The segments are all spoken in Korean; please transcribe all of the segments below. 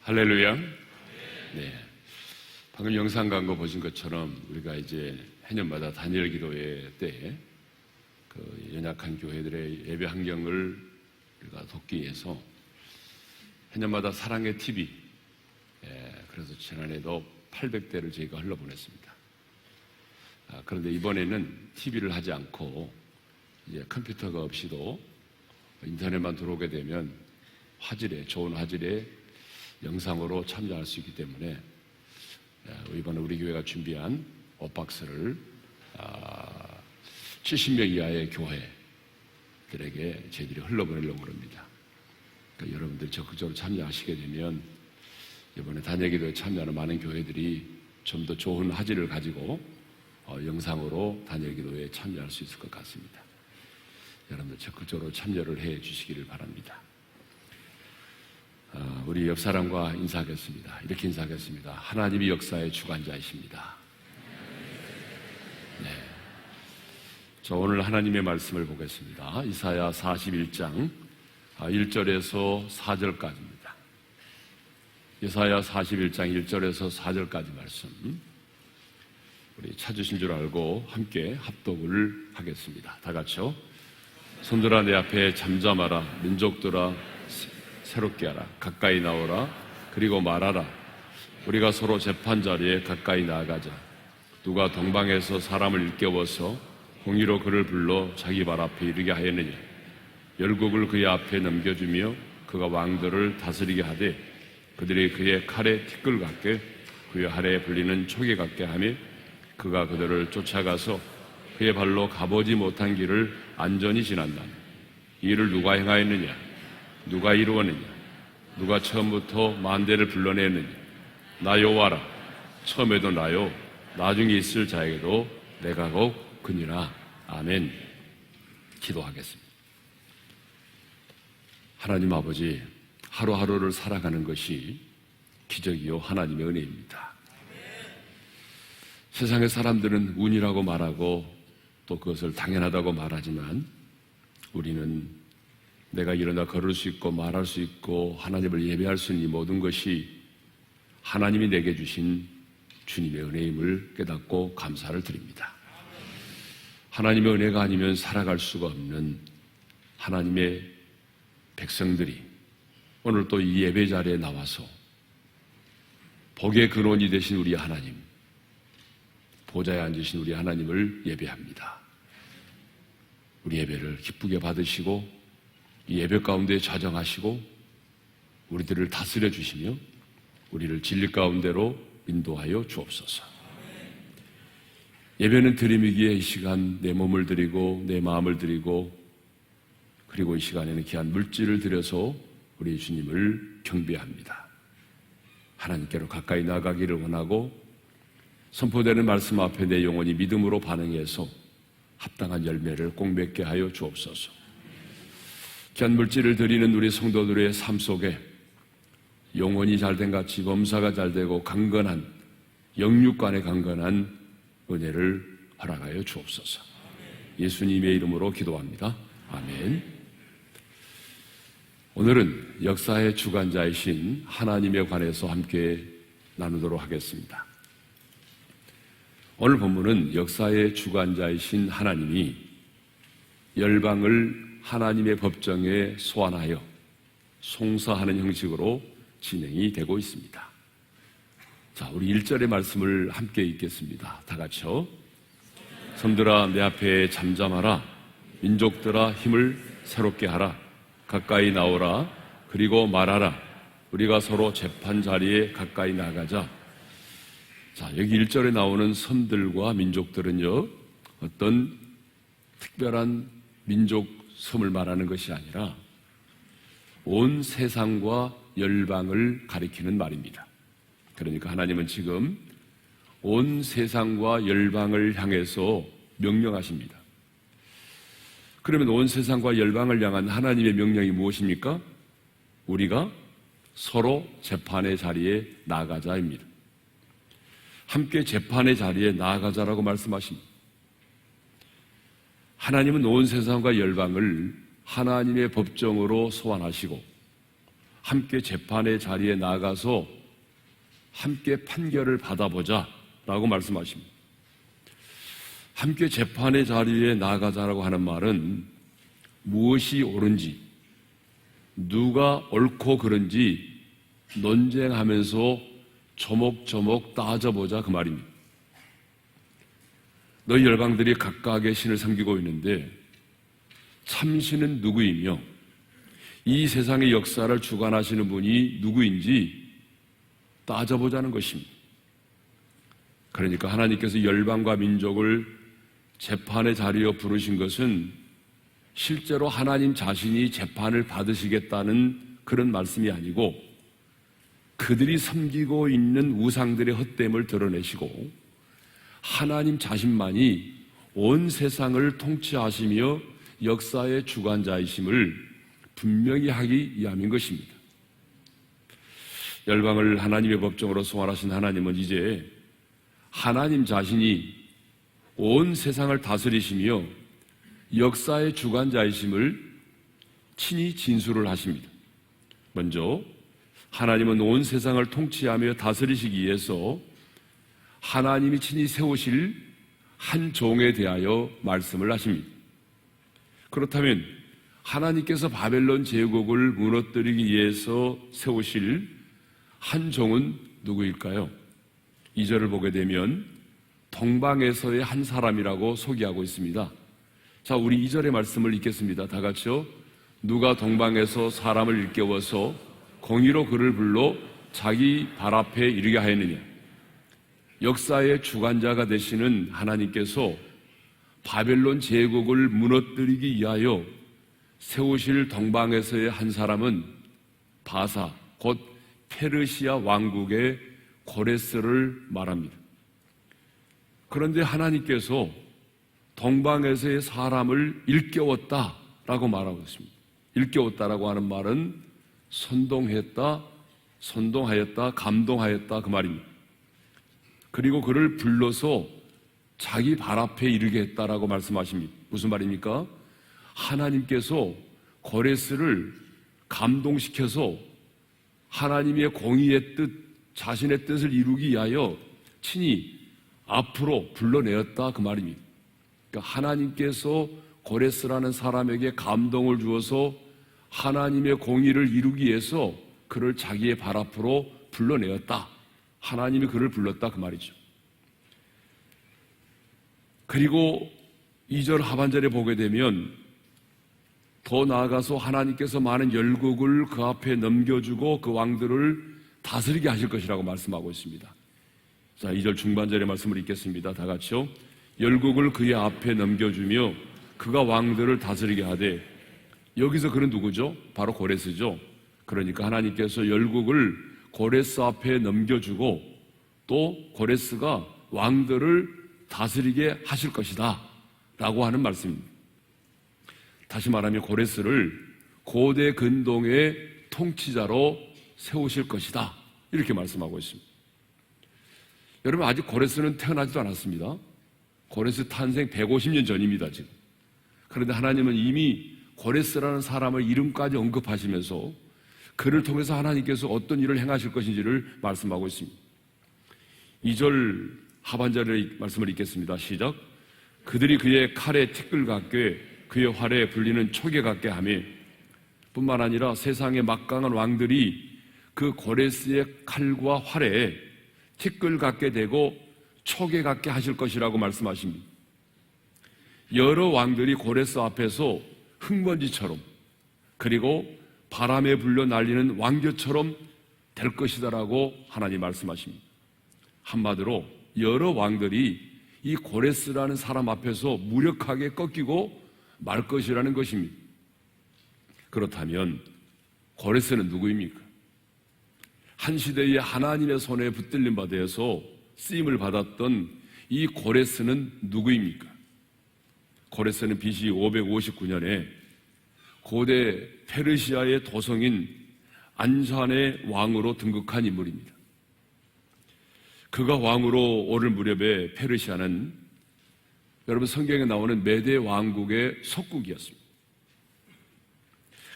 할렐루야. 네. 방금 영상 광고 보신 것처럼 우리가 이제 해년마다 다니엘 기도회 때 그 연약한 교회들의 예배 환경을 우리가 돕기 위해서 해년마다 사랑의 TV, 그래서 지난해도 800대를 저희가 흘러보냈습니다. 그런데 이번에는 TV를 하지 않고 이제 컴퓨터가 없이도 인터넷만 들어오게 되면 좋은 화질의 영상으로 참여할 수 있기 때문에 이번에 우리 교회가 준비한 옷박스를 70명 이하의 교회들에게 저희들이 흘러보내려고 합니다. 그러니까 여러분들 적극적으로 참여하시게 되면 이번에 다니엘기도에 참여하는 많은 교회들이 좀 더 좋은 화질을 가지고 영상으로 다니엘기도에 참여할 수 있을 것 같습니다. 여러분들 적극적으로 참여를 해 주시기를 바랍니다. 우리 옆 사람과 인사하겠습니다. 이렇게 인사하겠습니다. 하나님이 역사의 주관자이십니다. 네. 저 오늘 하나님의 말씀을 보겠습니다. 이사야 41장 1절에서 4절까지입니다. 이사야 41장 1절에서 4절까지 말씀 우리 찾으신 줄 알고 함께 합독을 하겠습니다. 다 같이요. 손들아 내 앞에 잠잠하라. 민족들아 새롭게 하라. 가까이 나오라. 그리고 말하라. 우리가 서로 재판 자리에 가까이 나아가자. 누가 동방에서 사람을 일깨워서 공의로 그를 불러 자기 발 앞에 이르게 하였느냐. 열국을 그의 앞에 넘겨주며 그가 왕들을 다스리게 하되 그들이 그의 칼에 티끌 같게 그의 활에 불리는 촉이 같게 하며 그가 그들을 쫓아가서 그의 발로 가보지 못한 길을 안전히 지난다. 이 일을 누가 행하였느냐. 누가 이루었느냐. 누가 처음부터 만대를 불러내었느냐. 나 여호와라. 처음에도 나요. 나중에 있을 자에게도 내가 곧 그니라. 아멘. 기도하겠습니다. 하나님 아버지, 하루하루를 살아가는 것이 기적이요 하나님의 은혜입니다. 세상의 사람들은 운이라고 말하고 또 그것을 당연하다고 말하지만 우리는 내가 일어나 걸을 수 있고 말할 수 있고 하나님을 예배할 수 있는 이 모든 것이 하나님이 내게 주신 주님의 은혜임을 깨닫고 감사를 드립니다. 하나님의 은혜가 아니면 살아갈 수가 없는 하나님의 백성들이 오늘 또 이 예배 자리에 나와서 복의 근원이 되신 우리 하나님, 보좌에 앉으신 우리 하나님을 예배합니다. 우리 예배를 기쁘게 받으시고 이 예배 가운데 좌정하시고 우리들을 다스려 주시며 우리를 진리 가운데로 인도하여 주옵소서. 예배는 드림이기에 이 시간 내 몸을 드리고 내 마음을 드리고 그리고 이 시간에는 귀한 물질을 드려서 우리 주님을 경배합니다. 하나님께로 가까이 나가기를 원하고 선포되는 말씀 앞에 내 영혼이 믿음으로 반응해서 합당한 열매를 꼭 맺게 하여 주옵소서. 귀한 물질을 드리는 우리 성도들의 삶 속에 영혼이 잘된 같이 범사가 잘되고 강건한 영육간의 강건한 은혜를 허락하여 주옵소서. 예수님의 이름으로 기도합니다. 아멘. 오늘은 역사의 주관자이신 하나님에 관해서 함께 나누도록 하겠습니다. 오늘 본문은 역사의 주관자이신 하나님이 열방을 하나님의 법정에 소환하여 송사하는 형식으로 진행이 되고 있습니다. 자, 우리 1절의 말씀을 함께 읽겠습니다. 다 같이요. 섬들아 내 앞에 잠잠하라. 민족들아 힘을 새롭게 하라. 가까이 나오라. 그리고 말하라. 우리가 서로 재판 자리에 가까이 나가자. 자, 여기 1절에 나오는 섬들과 민족들은요, 어떤 특별한 민족 섬을 말하는 것이 아니라 온 세상과 열방을 가리키는 말입니다. 그러니까 하나님은 지금 온 세상과 열방을 향해서 명령하십니다. 그러면 온 세상과 열방을 향한 하나님의 명령이 무엇입니까? 우리가 서로 재판의 자리에 나아가자입니다. 함께 재판의 자리에 나아가자라고 말씀하십니다. 하나님은 온 세상과 열방을 하나님의 법정으로 소환하시고 함께 재판의 자리에 나가서 함께 판결을 받아보자 라고 말씀하십니다. 함께 재판의 자리에 나가자라고 하는 말은 무엇이 옳은지, 누가 옳고 그른지 논쟁하면서 조목조목 따져보자 그 말입니다. 너희 열방들이 각각의 신을 섬기고 있는데 참신은 누구이며 이 세상의 역사를 주관하시는 분이 누구인지 따져보자는 것입니다. 그러니까 하나님께서 열방과 민족을 재판의 자리에 부르신 것은 실제로 하나님 자신이 재판을 받으시겠다는 그런 말씀이 아니고 그들이 섬기고 있는 우상들의 헛됨을 드러내시고 하나님 자신만이 온 세상을 통치하시며 역사의 주관자이심을 분명히 하기 위함인 것입니다. 열방을 하나님의 법정으로 소환하신 하나님은 이제 하나님 자신이 온 세상을 다스리시며 역사의 주관자이심을 친히 진술을 하십니다. 먼저 하나님은 온 세상을 통치하며 다스리시기 위해서 하나님이 친히 세우실 한 종에 대하여 말씀을 하십니다. 그렇다면 하나님께서 바벨론 제국을 무너뜨리기 위해서 세우실 한 종은 누구일까요? 2절을 보게 되면 동방에서의 한 사람이라고 소개하고 있습니다. 자, 우리 2절의 말씀을 읽겠습니다. 다 같이요. 누가 동방에서 사람을 일깨워서 공의로 그를 불러 자기 발 앞에 이르게 하였느냐. 역사의 주관자가 되시는 하나님께서 바벨론 제국을 무너뜨리기 위하여 세우실 동방에서의 한 사람은 바사, 곧 페르시아 왕국의 고레스를 말합니다. 그런데 하나님께서 동방에서의 사람을 일깨웠다라고 말하고 있습니다. 일깨웠다라고 하는 말은 선동하였다, 감동하였다 그 말입니다. 그리고 그를 불러서 자기 발 앞에 이르게 했다라고 말씀하십니다. 무슨 말입니까? 하나님께서 고레스를 감동시켜서 하나님의 공의의 뜻, 자신의 뜻을 이루기 위하여 친히 앞으로 불러내었다 그 말입니다. 그러니까 하나님께서 고레스라는 사람에게 감동을 주어서 하나님의 공의를 이루기 위해서 그를 자기의 발 앞으로 불러내었다. 하나님이 그를 불렀다 그 말이죠. 그리고 2절 하반절에 보게 되면 더 나아가서 하나님께서 많은 열국을 그 앞에 넘겨주고 그 왕들을 다스리게 하실 것이라고 말씀하고 있습니다. 자, 2절 중반절의 말씀을 읽겠습니다. 다 같이요. 열국을 그의 앞에 넘겨주며 그가 왕들을 다스리게 하되, 여기서 그는 누구죠? 바로 고레스죠. 그러니까 하나님께서 열국을 고레스 앞에 넘겨주고 또 고레스가 왕들을 다스리게 하실 것이다 라고 하는 말씀입니다. 다시 말하면 고레스를 고대 근동의 통치자로 세우실 것이다 이렇게 말씀하고 있습니다. 여러분, 아직 고레스는 태어나지도 않았습니다. 고레스 탄생 150년 전입니다 지금. 그런데 하나님은 이미 고레스라는 사람을 이름까지 언급하시면서 그를 통해서 하나님께서 어떤 일을 행하실 것인지를 말씀하고 있습니다. 2절 하반절의 말씀을 읽겠습니다. 시작. 그들이 그의 칼에 티끌 같게 그의 활에 불리는 촉에 같게 하며, 뿐만 아니라 세상의 막강한 왕들이 그 고레스의 칼과 활에 티끌 같게 되고 촉에 같게 하실 것이라고 말씀하십니다. 여러 왕들이 고레스 앞에서 흙먼지처럼, 그리고 바람에 불려 날리는 왕겨처럼 될 것이다라고 하나님 말씀하십니다. 한마디로 여러 왕들이 이 고레스라는 사람 앞에서 무력하게 꺾이고 말 것이라는 것입니다. 그렇다면 고레스는 누구입니까? 한 시대에 하나님의 손에 붙들림 받아서 쓰임을 받았던 이 고레스는 누구입니까? 고레스는 BC 559년에 고대 페르시아의 도성인 안산의 왕으로 등극한 인물입니다. 그가 왕으로 오를 무렵에 페르시아는 여러분 성경에 나오는 메대 왕국의 속국이었습니다.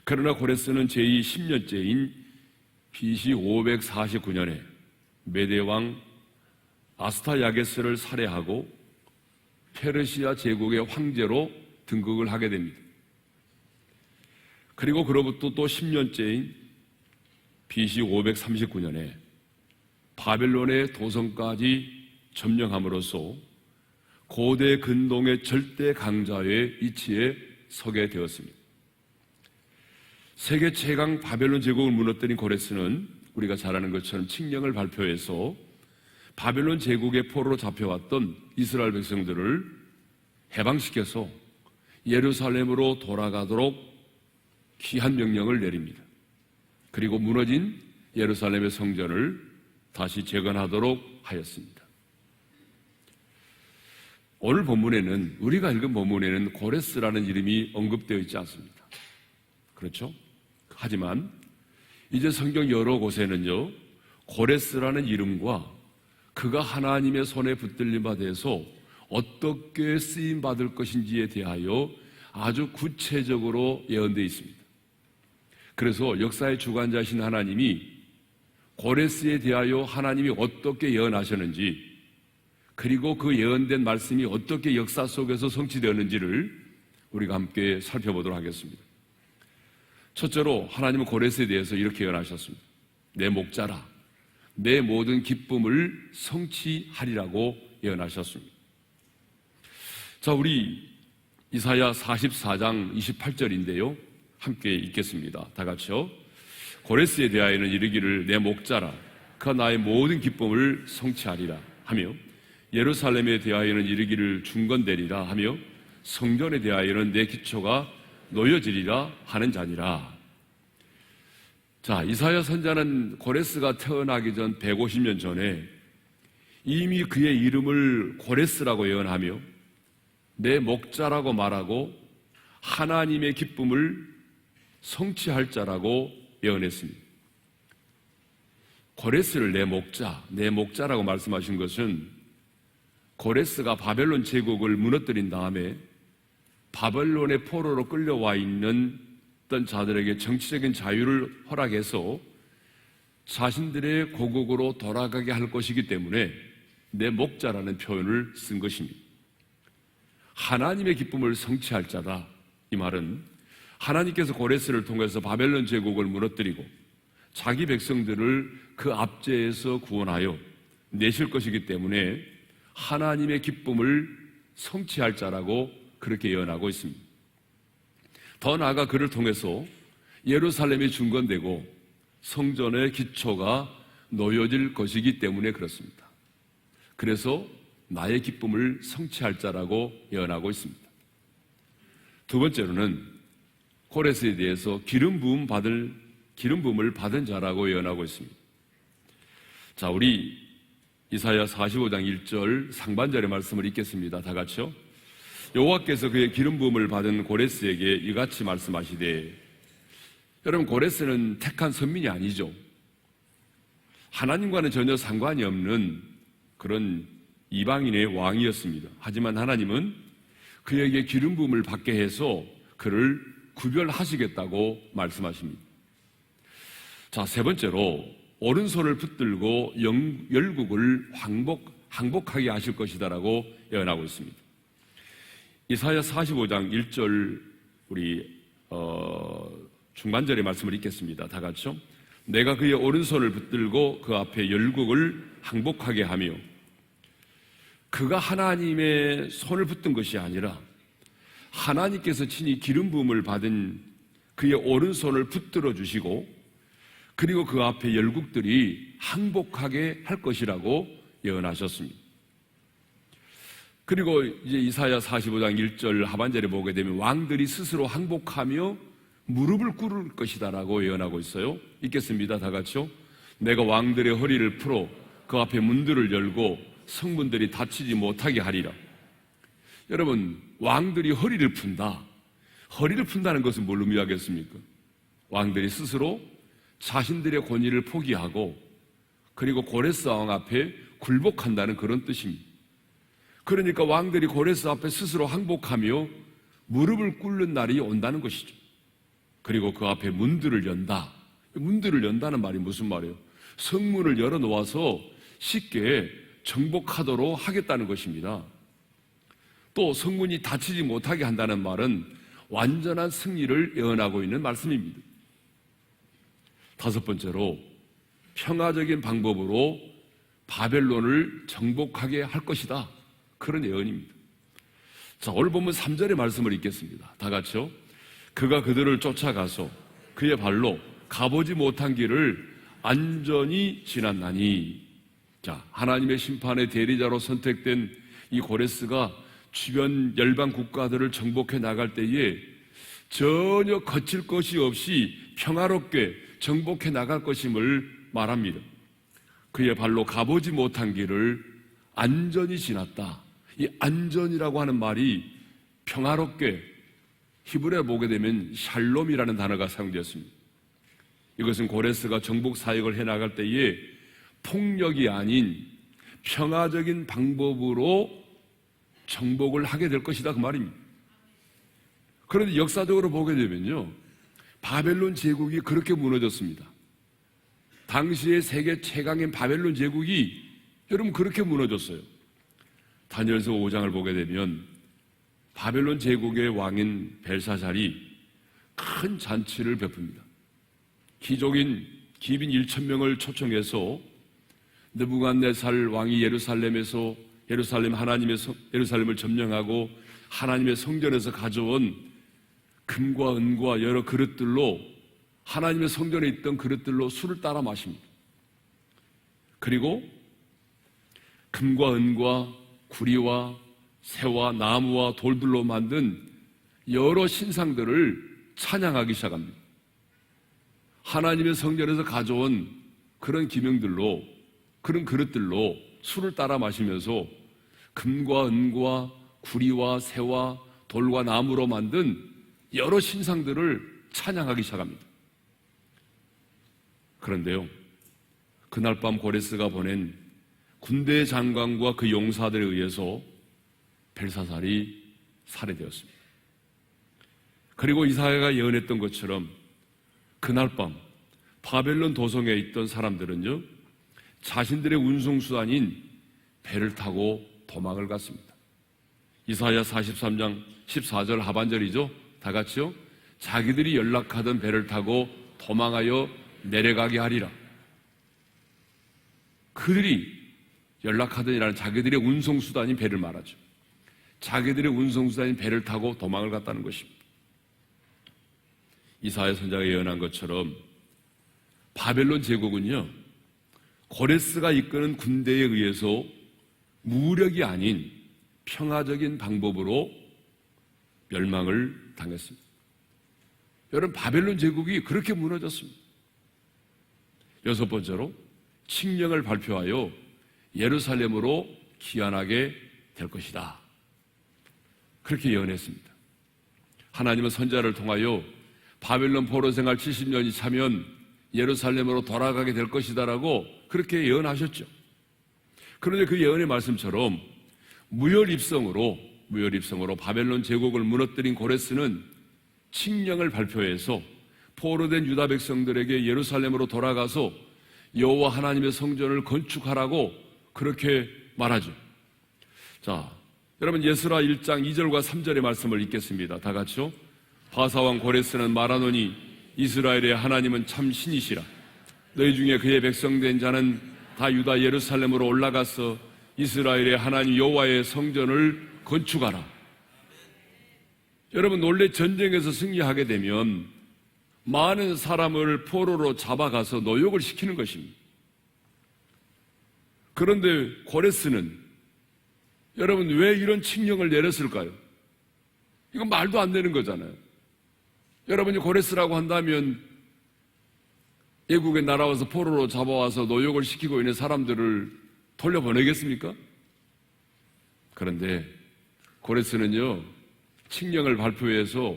그러나 고레스는 제2 10년째인 BC 549년에 메대왕 아스타야게스를 살해하고 페르시아 제국의 황제로 등극을 하게 됩니다. 그리고 그로부터 또 10년째인 BC 539년에 바벨론의 도성까지 점령함으로써 고대 근동의 절대 강자의 위치에 서게 되었습니다. 세계 최강 바벨론 제국을 무너뜨린 고레스는 우리가 잘 아는 것처럼 칙령을 발표해서 바벨론 제국의 포로로 잡혀왔던 이스라엘 백성들을 해방시켜서 예루살렘으로 돌아가도록 귀한 명령을 내립니다. 그리고 무너진 예루살렘의 성전을 다시 재건하도록 하였습니다. 오늘 본문에는, 우리가 읽은 본문에는 고레스라는 이름이 언급되어 있지 않습니다. 그렇죠? 하지만 이제 성경 여러 곳에는요, 고레스라는 이름과 그가 하나님의 손에 붙들린 바 돼서 어떻게 쓰임 받을 것인지에 대하여 아주 구체적으로 예언되어 있습니다. 그래서 역사의 주관자신 하나님이 고레스에 대하여 하나님이 어떻게 예언하셨는지, 그리고 그 예언된 말씀이 어떻게 역사 속에서 성취되었는지를 우리가 함께 살펴보도록 하겠습니다. 첫째로 하나님은 고레스에 대해서 이렇게 예언하셨습니다. 내 목자라, 내 모든 기쁨을 성취하리라고 예언하셨습니다. 자, 우리 이사야 44장 28절인데요. 함께 읽겠습니다. 다 같이요. 고레스에 대하여는 이르기를 내 목자라, 그가 나의 모든 기쁨을 성취하리라 하며, 예루살렘에 대하여는 이르기를 중건되리라 하며, 성전에 대하여는 내 기초가 놓여지리라 하는 자니라. 자, 이사야 선자는 고레스가 태어나기 전 150년 전에 이미 그의 이름을 고레스라고 예언하며 내 목자라고 말하고 하나님의 기쁨을 성취할 자라고 예언했습니다. 고레스를 내 목자라고 말씀하신 것은 고레스가 바벨론 제국을 무너뜨린 다음에 바벨론의 포로로 끌려와 있는 어떤 자들에게 정치적인 자유를 허락해서 자신들의 고국으로 돌아가게 할 것이기 때문에 내 목자라는 표현을 쓴 것입니다. 하나님의 기쁨을 성취할 자다. 이 말은 하나님께서 고레스를 통해서 바벨론 제국을 무너뜨리고 자기 백성들을 그 압제에서 구원하여 내실 것이기 때문에 하나님의 기쁨을 성취할 자라고 그렇게 예언하고 있습니다. 더 나아가 그를 통해서 예루살렘이 중건되고 성전의 기초가 놓여질 것이기 때문에 그렇습니다. 그래서 나의 기쁨을 성취할 자라고 예언하고 있습니다. 두 번째로는 고레스에 대해서 기름 부음을 받은 자라고 예언하고 있습니다. 자, 우리 이사야 45장 1절 상반절의 말씀을 읽겠습니다. 다 같이요. 여호와께서 그의 기름 부음을 받은 고레스에게 이같이 말씀하시되, 여러분, 고레스는 택한 선민이 아니죠. 하나님과는 전혀 상관이 없는 그런 이방인의 왕이었습니다. 하지만 하나님은 그에게 기름 부음을 받게 해서 그를 구별하시겠다고 말씀하십니다. 자, 세 번째로 오른손을 붙들고 열국을 항복하게 하실 것이다라고 예언하고 있습니다. 이사야 45장 1절 우리 중반절의 말씀을 읽겠습니다. 다 같이요. 내가 그의 오른손을 붙들고 그 앞에 열국을 항복하게 하며, 그가 하나님의 손을 붙든 것이 아니라 하나님께서 친히 기름 부음을 받은 그의 오른손을 붙들어 주시고, 그리고 그 앞에 열국들이 항복하게 할 것이라고 예언하셨습니다. 그리고 이제 이사야 45장 1절 하반절에 보게 되면 왕들이 스스로 항복하며 무릎을 꿇을 것이다라고 예언하고 있어요. 읽겠습니다. 다 같이요. 내가 왕들의 허리를 풀어 그 앞에 문들을 열고 성문들이 닫히지 못하게 하리라. 여러분, 왕들이 허리를 푼다. 허리를 푼다는 것은 뭘 의미하겠습니까? 왕들이 스스로 자신들의 권위를 포기하고 그리고 고레스 왕 앞에 굴복한다는 그런 뜻입니다. 그러니까 왕들이 고레스 앞에 스스로 항복하며 무릎을 꿇는 날이 온다는 것이죠. 그리고 그 앞에 문들을 연다. 문들을 연다는 말이 무슨 말이에요? 성문을 열어놓아서 쉽게 정복하도록 하겠다는 것입니다. 또 성문이 닫히지 못하게 한다는 말은 완전한 승리를 예언하고 있는 말씀입니다. 다섯 번째로 평화적인 방법으로 바벨론을 정복하게 할 것이다. 그런 예언입니다. 자, 오늘 보면 3절의 말씀을 읽겠습니다. 다 같이요. 그가 그들을 쫓아가서 그의 발로 가보지 못한 길을 안전히 지났나니. 자, 하나님의 심판의 대리자로 선택된 이 고레스가 주변 열방 국가들을 정복해 나갈 때에 전혀 거칠 것이 없이 평화롭게 정복해 나갈 것임을 말합니다. 그의 발로 가보지 못한 길을 안전히 지났다. 이 안전이라고 하는 말이 평화롭게, 히브리어를 보게 되면 샬롬이라는 단어가 사용되었습니다. 이것은 고레스가 정복 사역을 해나갈 때에 폭력이 아닌 평화적인 방법으로 정복을 하게 될 것이다, 그 말입니다. 그런데 역사적으로 보게 되면요, 바벨론 제국이 그렇게 무너졌습니다. 당시의 세계 최강인 바벨론 제국이 여러분 그렇게 무너졌어요. 다니엘서 5장을 보게 되면 바벨론 제국의 왕인 벨사살이 큰 잔치를 베풉니다. 귀족인 기빈 1,000명을 초청해서 느부갓네살 왕이 예루살렘을 점령하고 하나님의 성전에서 가져온 금과 은과 여러 그릇들로, 하나님의 성전에 있던 그릇들로 술을 따라 마십니다. 그리고 금과 은과 구리와 새와 나무와 돌들로 만든 여러 신상들을 찬양하기 시작합니다. 하나님의 성전에서 가져온 그런 기명들로, 그런 그릇들로 술을 따라 마시면서 금과 은과 구리와 새와 돌과 나무로 만든 여러 신상들을 찬양하기 시작합니다. 그런데요, 그날 밤 고레스가 보낸 군대 장관과 그 용사들에 의해서 벨사살이 살해되었습니다. 그리고 이사야가 예언했던 것처럼 그날 밤 바벨론 도성에 있던 사람들은요, 자신들의 운송수단인 배를 타고 도망을 갔습니다. 이사야 43장 14절 하반절이죠. 다 같이요. 자기들이 연락하던 배를 타고 도망하여 내려가게 하리라. 그들이 연락하던이라는 자기들의 운송수단인 배를 말하죠. 자기들의 운송수단인 배를 타고 도망을 갔다는 것입니다. 이사야 선지자가 예언한 것처럼 바벨론 제국은요, 고레스가 이끄는 군대에 의해서 무력이 아닌 평화적인 방법으로 멸망을 당했습니다. 여러분, 바벨론 제국이 그렇게 무너졌습니다. 여섯 번째로 칙령을 발표하여 예루살렘으로 귀환하게 될 것이다. 그렇게 예언했습니다. 하나님은 선지자를 통하여 바벨론 포로 생활 70년이 차면 예루살렘으로 돌아가게 될 것이다라고 그렇게 예언하셨죠. 그런데 그 예언의 말씀처럼 무혈입성으로 바벨론 제국을 무너뜨린 고레스는 칙령을 발표해서 포로된 유다 백성들에게 예루살렘으로 돌아가서 여호와 하나님의 성전을 건축하라고 그렇게 말하죠. 자, 여러분 예스라 1장 2절과 3절의 말씀을 읽겠습니다. 다 같이요. 바사왕 고레스는 말하노니 이스라엘의 하나님은 참 신이시라. 너희 중에 그의 백성된 자는 다 유다 예루살렘으로 올라가서 이스라엘의 하나님 여호와의 성전을 건축하라. 여러분, 원래 전쟁에서 승리하게 되면 많은 사람을 포로로 잡아가서 노역을 시키는 것입니다. 그런데 고레스는 여러분 왜 이런 칙령을 내렸을까요? 이건 말도 안 되는 거잖아요. 여러분이 고레스라고 한다면 애국에 날아와서 포로로 잡아와서 노역을 시키고 있는 사람들을 돌려보내겠습니까? 그런데 고레스는요, 칙령을 발표해서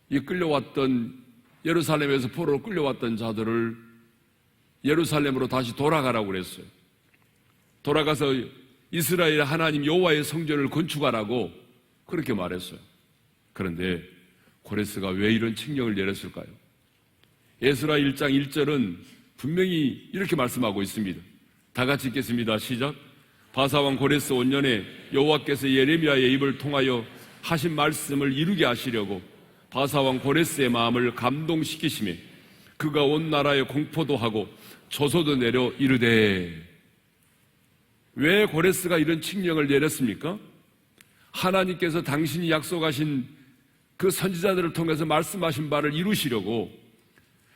이 끌려왔던 예루살렘에서 포로로 끌려왔던 자들을 예루살렘으로 다시 돌아가라고 그랬어요. 돌아가서 이스라엘 하나님 여호와의 성전을 건축하라고 그렇게 말했어요. 그런데 고레스가 왜 이런 칙령을 내렸을까요? 에스라 1장 1절은 분명히 이렇게 말씀하고 있습니다. 다 같이 읽겠습니다. 시작. 바사왕 고레스 5년에 여호와께서 예레미야의 입을 통하여 하신 말씀을 이루게 하시려고 바사왕 고레스의 마음을 감동시키시며 그가 온 나라에 공포도 하고 조소도 내려 이르되. 왜 고레스가 이런 칙령을 내렸습니까? 하나님께서 당신이 약속하신 그 선지자들을 통해서 말씀하신 바를 이루시려고,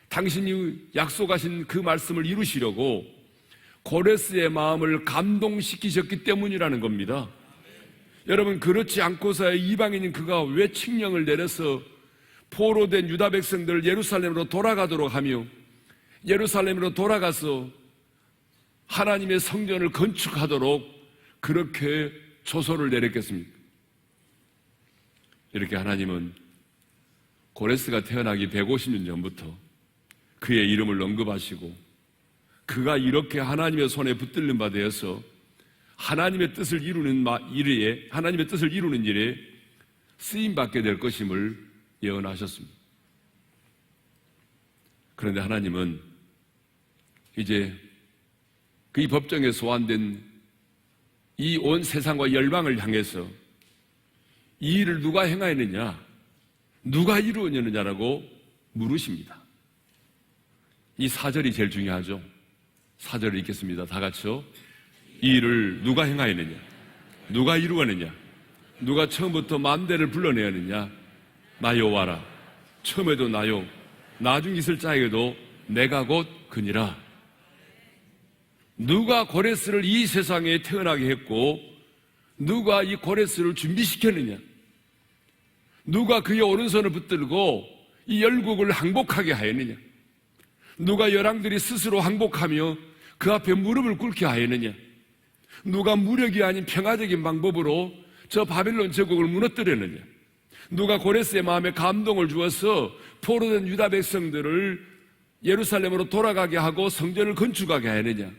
당신이 약속하신 그 말씀을 이루시려고 고레스의 마음을 감동시키셨기 때문이라는 겁니다. 여러분, 그렇지 않고서야 이방인인 그가 왜 칙령을 내려서 포로된 유다 백성들을 예루살렘으로 돌아가도록 하며 예루살렘으로 돌아가서 하나님의 성전을 건축하도록 그렇게 조서를 내렸겠습니까? 이렇게 하나님은 고레스가 태어나기 150년 전부터 그의 이름을 언급하시고 그가 이렇게 하나님의 손에 붙들린 바 되어서 하나님의 뜻을 이루는 일에 쓰임받게 될 것임을 예언하셨습니다. 그런데 하나님은 이제 그 법정에 소환된 이 온 세상과 열방을 향해서 이 일을 누가 행하였느냐, 누가 이루었느냐라고 물으십니다. 이 4절이 제일 중요하죠. 4절을 읽겠습니다. 다 같이요. 이 일을 누가 행하였느냐, 누가 이루었느냐, 누가 처음부터 만대를 불러내었느냐. 나 여호와라. 처음에도 나요, 나중 있을 자에게도 내가 곧 그니라. 누가 고레스를 이 세상에 태어나게 했고 누가 이 고레스를 준비시켰느냐, 누가 그의 오른손을 붙들고 이 열국을 항복하게 하였느냐, 누가 열왕들이 스스로 항복하며 그 앞에 무릎을 꿇게 하였느냐, 누가 무력이 아닌 평화적인 방법으로 저 바벨론 제국을 무너뜨렸느냐, 누가 고레스의 마음에 감동을 주어서 포로된 유다 백성들을 예루살렘으로 돌아가게 하고 성전을 건축하게 하였느냐,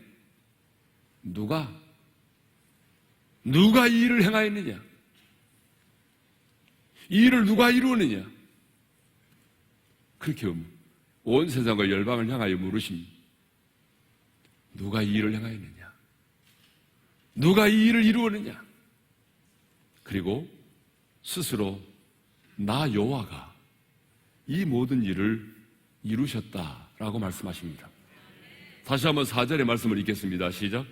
누가 이 일을 행하였느냐, 이 일을 누가 이루었느냐. 그렇게 온 세상과 열방을 향하여 물으십니다. 누가 이 일을 행하였느냐, 누가 이 일을 이루었느냐. 그리고 스스로 나 여호와가 이 모든 일을 이루셨다라고 말씀하십니다. 다시 한번 4절의 말씀을 읽겠습니다. 시작.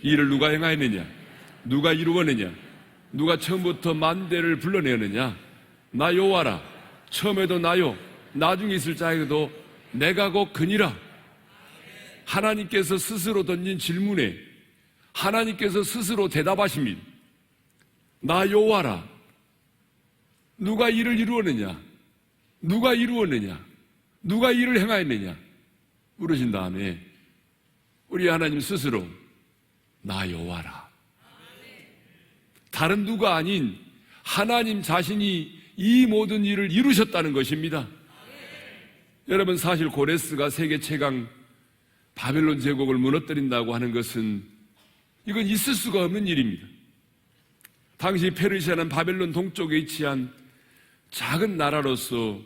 이 일을 누가 행하였느냐, 누가 이루었느냐, 누가 처음부터 만대를 불러내었느냐. 나 여호와라. 처음에도 나요, 나중에 있을 자에게도 내가 곧 그니라. 하나님께서 스스로 던진 질문에 하나님께서 스스로 대답하십니다. 나 여호와라. 누가 이를 이루었느냐, 누가 이루었느냐, 누가 이를 행하였느냐 물으신 다음에 우리 하나님 스스로 나 여호와라. 다른 누가 아닌 하나님 자신이 이 모든 일을 이루셨다는 것입니다. 여러분, 사실 고레스가 세계 최강 바벨론 제국을 무너뜨린다고 하는 것은 이건 있을 수가 없는 일입니다. 당시 페르시아는 바벨론 동쪽에 위치한 작은 나라로서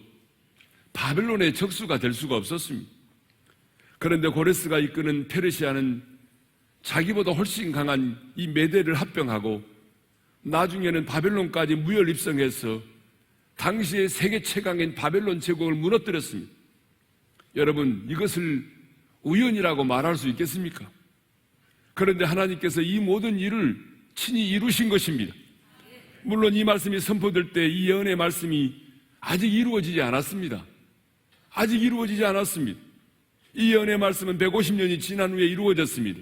바벨론의 적수가 될 수가 없었습니다. 그런데 고레스가 이끄는 페르시아는 자기보다 훨씬 강한 이 메대를 합병하고 나중에는 바벨론까지 무혈 입성해서 당시의 세계 최강인 바벨론 제국을 무너뜨렸습니다. 여러분, 이것을 우연이라고 말할 수 있겠습니까? 그런데 하나님께서 이 모든 일을 친히 이루신 것입니다. 물론 이 말씀이 선포될 때 이 예언의 말씀이 아직 이루어지지 않았습니다. 아직 이루어지지 않았습니다. 이 예언의 말씀은 150년이 지난 후에 이루어졌습니다.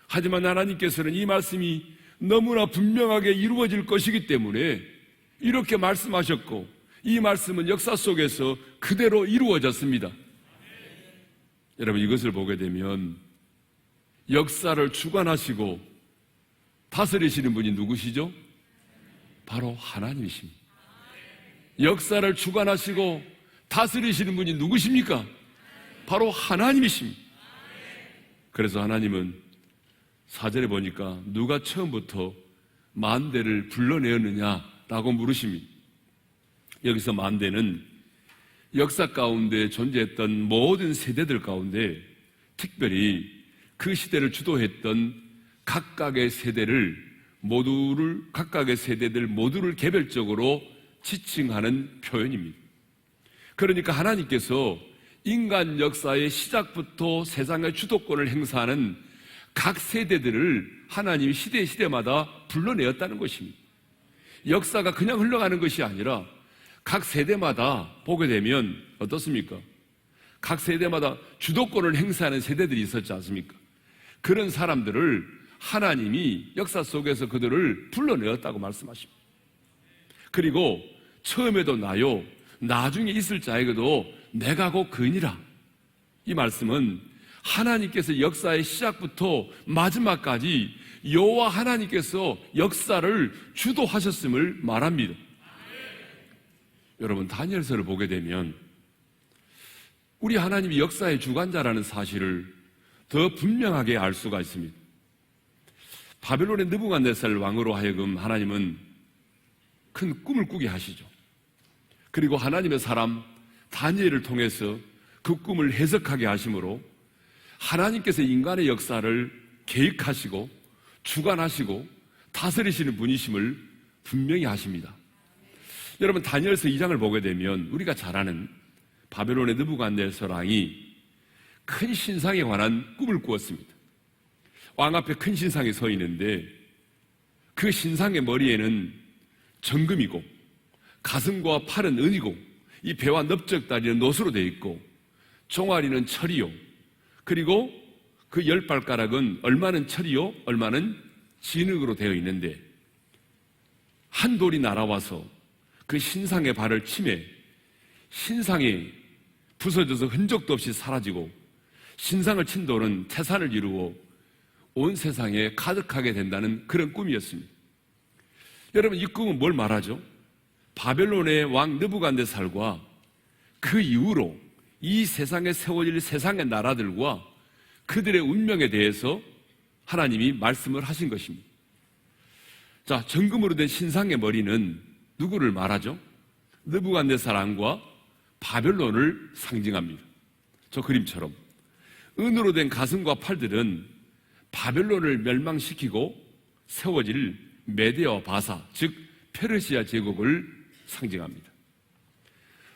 하지만 하나님께서는 이 말씀이 너무나 분명하게 이루어질 것이기 때문에 이렇게 말씀하셨고, 이 말씀은 역사 속에서 그대로 이루어졌습니다. 여러분, 이것을 보게 되면 역사를 주관하시고 다스리시는 분이 누구시죠? 바로 하나님이십니다. 역사를 주관하시고 다스리시는 분이 누구십니까? 바로 하나님이십니다. 그래서 하나님은 4절에 보니까 누가 처음부터 만대를 불러내었느냐라고 물으십니다. 여기서 만대는 역사 가운데 존재했던 모든 세대들 가운데 특별히 그 시대를 주도했던 각각의 세대들 모두를 개별적으로 지칭하는 표현입니다. 그러니까 하나님께서 인간 역사의 시작부터 세상의 주도권을 행사하는 각 세대들을 하나님이 시대마다 불러내었다는 것입니다. 역사가 그냥 흘러가는 것이 아니라 각 세대마다 보게 되면 어떻습니까? 각 세대마다 주도권을 행사하는 세대들이 있었지 않습니까? 그런 사람들을 하나님이 역사 속에서 그들을 불러내었다고 말씀하십니다. 그리고 처음에도 나요, 나중에 있을 자에게도 내가 곧 그니라. 이 말씀은 하나님께서 역사의 시작부터 마지막까지 여호와 하나님께서 역사를 주도하셨음을 말합니다. 여러분, 다니엘서를 보게 되면 우리 하나님이 역사의 주관자라는 사실을 더 분명하게 알 수가 있습니다. 바벨론의 느부갓네살 왕으로 하여금 하나님은 큰 꿈을 꾸게 하시죠. 그리고 하나님의 사람 다니엘을 통해서 그 꿈을 해석하게 하심으로 하나님께서 인간의 역사를 계획하시고 주관하시고 다스리시는 분이심을 분명히 하십니다. 여러분, 다니엘서 2장을 보게 되면 우리가 잘 아는 바벨론의 느부갓네살 왕이 큰 신상에 관한 꿈을 꾸었습니다. 왕 앞에 큰 신상이 서 있는데 그 신상의 머리에는 정금이고 가슴과 팔은 은이고 이 배와 넓적다리는 노수로 되어 있고 종아리는 철이요, 그리고 그 10발가락은 얼마는 철이요 얼마는 진흙으로 되어 있는데 한 돌이 날아와서 그 신상의 발을 치매 신상이 부서져서 흔적도 없이 사라지고 신상을 친 돌은 태산을 이루어 온 세상에 가득하게 된다는 그런 꿈이었습니다. 여러분, 이 꿈은 뭘 말하죠? 바벨론의 왕 느부갓네살과 그 이후로 이 세상에 세워질 세상의 나라들과 그들의 운명에 대해서 하나님이 말씀을 하신 것입니다. 자, 정금으로 된 신상의 머리는 누구를 말하죠? 느부갓네살 왕과 바벨론을 상징합니다. 저 그림처럼 은으로 된 가슴과 팔들은 바벨론을 멸망시키고 세워질 메데와 바사, 즉 페르시아 제국을 상징합니다.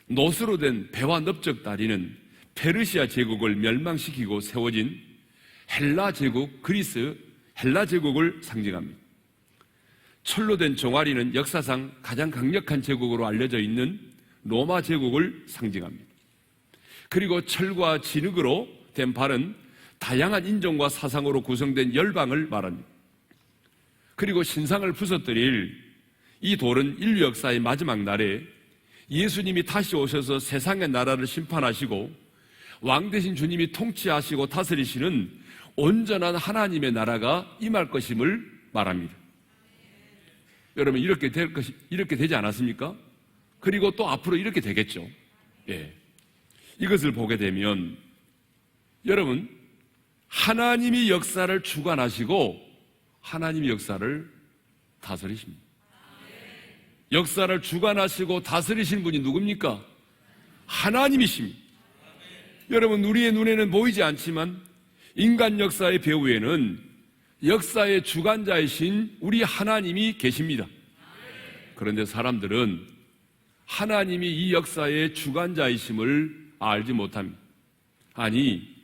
노수로 된 배와 넓적다리는 페르시아 제국을 멸망시키고 세워진 헬라 제국, 그리스 헬라 제국을 상징합니다. 철로 된 종아리는 역사상 가장 강력한 제국으로 알려져 있는 로마 제국을 상징합니다. 그리고 철과 진흙으로 된 발은 다양한 인종과 사상으로 구성된 열방을 말합니다. 그리고 신상을 부서뜨릴 이 돌은 인류 역사의 마지막 날에 예수님이 다시 오셔서 세상의 나라를 심판하시고 왕 되신 주님이 통치하시고 다스리시는 온전한 하나님의 나라가 임할 것임을 말합니다. 여러분, 이렇게 되지 않았습니까? 그리고 또 앞으로 이렇게 되겠죠. 예. 이것을 보게 되면 여러분, 하나님이 역사를 주관하시고 하나님이 역사를 다스리십니다. 역사를 주관하시고 다스리신 분이 누굽니까? 하나님이십니다. 여러분, 우리의 눈에는 보이지 않지만 인간 역사의 배후에는 역사의 주관자이신 우리 하나님이 계십니다. 그런데 사람들은 하나님이 이 역사의 주관자이심을 알지 못합니다. 아니,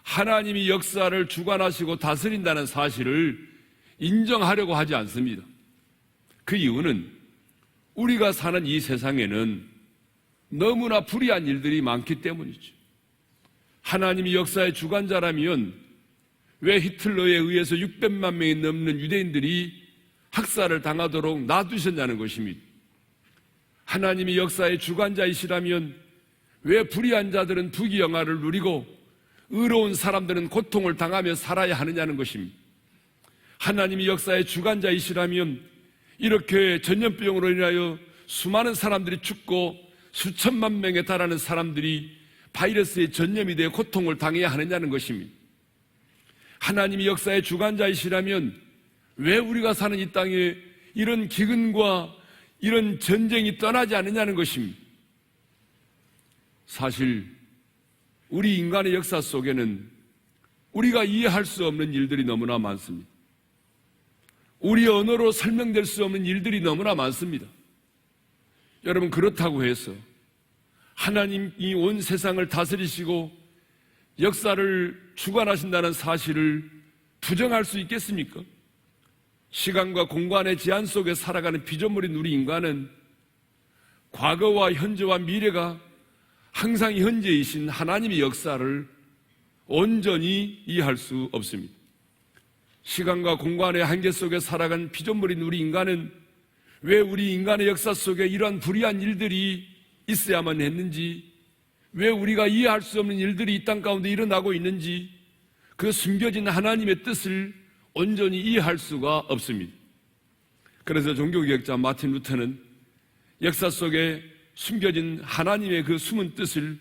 하나님이 역사를 주관하시고 다스린다는 사실을 인정하려고 하지 않습니다. 그 이유는 우리가 사는 이 세상에는 너무나 불의한 일들이 많기 때문이죠. 하나님이 역사의 주관자라면 왜 히틀러에 의해서 600만 명이 넘는 유대인들이 학살을 당하도록 놔두셨냐는 것입니다. 하나님이 역사의 주관자이시라면 왜 불의한 자들은 부귀영화를 누리고 의로운 사람들은 고통을 당하며 살아야 하느냐는 것입니다. 하나님이 역사의 주관자이시라면 이렇게 전염병으로 인하여 수많은 사람들이 죽고 수천만 명에 달하는 사람들이 바이러스에 전염이 되어 고통을 당해야 하느냐는 것입니다. 하나님이 역사의 주관자이시라면 왜 우리가 사는 이 땅에 이런 기근과 이런 전쟁이 떠나지 않느냐는 것입니다. 사실 우리 인간의 역사 속에는 우리가 이해할 수 없는 일들이 너무나 많습니다. 우리 언어로 설명될 수 없는 일들이 너무나 많습니다. 여러분, 그렇다고 해서 하나님이 온 세상을 다스리시고 역사를 주관하신다는 사실을 부정할 수 있겠습니까? 시간과 공간의 제한 속에 살아가는 피조물인 우리 인간은 과거와 현재와 미래가 항상 현재이신 하나님의 역사를 온전히 이해할 수 없습니다. 시간과 공간의 한계 속에 살아간 피조물인 우리 인간은 왜 우리 인간의 역사 속에 이러한 불의한 일들이 있어야만 했는지, 왜 우리가 이해할 수 없는 일들이 이 땅 가운데 일어나고 있는지, 그 숨겨진 하나님의 뜻을 온전히 이해할 수가 없습니다. 그래서 종교개혁자 마틴 루터는 역사 속에 숨겨진 하나님의 그 숨은 뜻을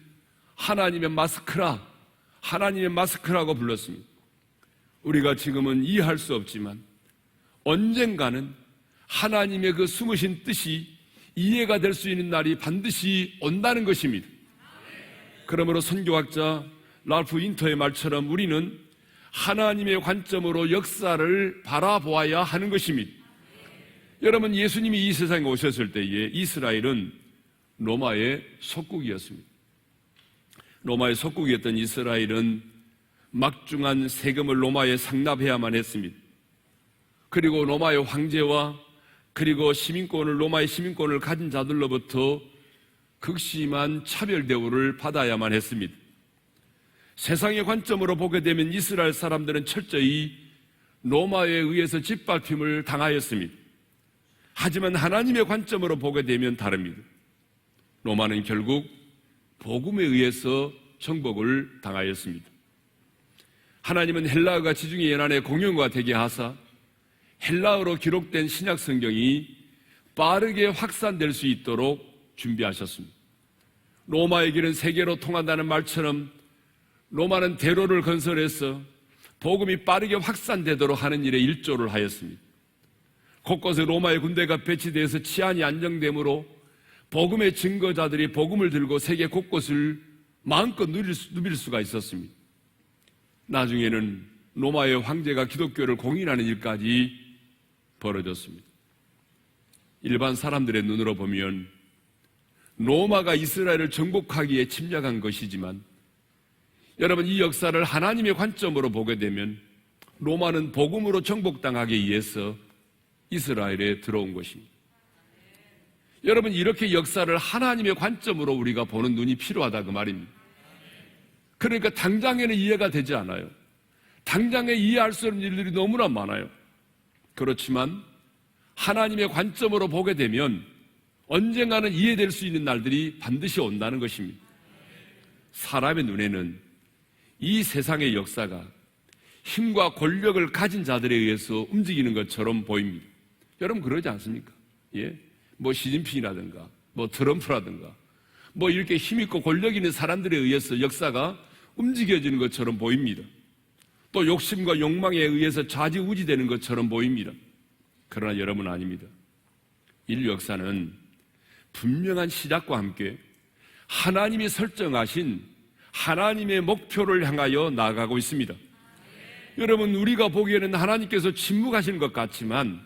하나님의 마스크라고 불렀습니다. 우리가 지금은 이해할 수 없지만 언젠가는 하나님의 그 숨으신 뜻이 이해가 될 수 있는 날이 반드시 온다는 것입니다. 그러므로 선교학자 랄프 윈터의 말처럼 우리는 하나님의 관점으로 역사를 바라보아야 하는 것입니다. 여러분, 예수님이 이 세상에 오셨을 때에 이스라엘은 로마의 속국이었습니다. 로마의 속국이었던 이스라엘은 막중한 세금을 로마에 상납해야만 했습니다. 그리고 로마의 황제와 그리고 로마의 시민권을 가진 자들로부터 극심한 차별 대우를 받아야만 했습니다. 세상의 관점으로 보게 되면 이스라엘 사람들은 철저히 로마에 의해서 짓밟힘을 당하였습니다. 하지만 하나님의 관점으로 보게 되면 다릅니다. 로마는 결국 복음에 의해서 정복을 당하였습니다. 하나님은 헬라어가 지중해 연안의 공용어가 되게 하사 헬라어로 기록된 신약 성경이 빠르게 확산될 수 있도록 준비하셨습니다. 로마의 길은 세계로 통한다는 말처럼 로마는 대로를 건설해서 복음이 빠르게 확산되도록 하는 일에 일조를 하였습니다. 곳곳에 로마의 군대가 배치되어서 치안이 안정되므로 복음의 증거자들이 복음을 들고 세계 곳곳을 마음껏 누빌 수가 있었습니다. 나중에는 로마의 황제가 기독교를 공인하는 일까지 벌어졌습니다. 일반 사람들의 눈으로 보면 로마가 이스라엘을 정복하기에 침략한 것이지만 여러분, 이 역사를 하나님의 관점으로 보게 되면 로마는 복음으로 정복당하기 위해서 이스라엘에 들어온 것입니다. 여러분, 이렇게 역사를 하나님의 관점으로 우리가 보는 눈이 필요하다 그 말입니다. 그러니까 당장에는 이해가 되지 않아요. 당장에 이해할 수 없는 일들이 너무나 많아요. 그렇지만 하나님의 관점으로 보게 되면 언젠가는 이해될 수 있는 날들이 반드시 온다는 것입니다. 사람의 눈에는 이 세상의 역사가 힘과 권력을 가진 자들에 의해서 움직이는 것처럼 보입니다. 여러분, 그러지 않습니까? 예? 뭐 시진핑이라든가 뭐 트럼프라든가 뭐 이렇게 힘있고 권력 있는 사람들에 의해서 역사가 움직여지는 것처럼 보입니다. 또 욕심과 욕망에 의해서 좌지우지되는 것처럼 보입니다. 그러나 여러분, 아닙니다. 인류 역사는 분명한 시작과 함께 하나님이 설정하신 하나님의 목표를 향하여 나아가고 있습니다. 여러분, 우리가 보기에는 하나님께서 침묵하시는 것 같지만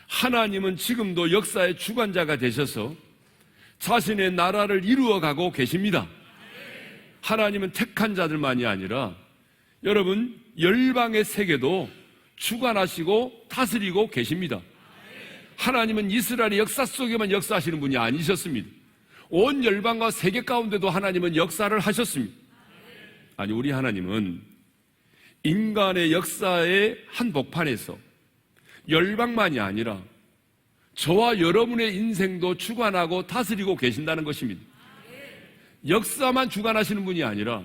하나님은 지금도 역사의 주관자가 되셔서 자신의 나라를 이루어가고 계십니다. 하나님은 택한 자들만이 아니라 여러분, 열방의 세계도 주관하시고 다스리고 계십니다. 하나님은 이스라엘의 역사 속에만 역사하시는 분이 아니셨습니다. 온 열방과 세계 가운데도 하나님은 역사를 하셨습니다. 아니, 우리 하나님은 인간의 역사의 한복판에서 열방만이 아니라 저와 여러분의 인생도 주관하고 다스리고 계신다는 것입니다. 역사만 주관하시는 분이 아니라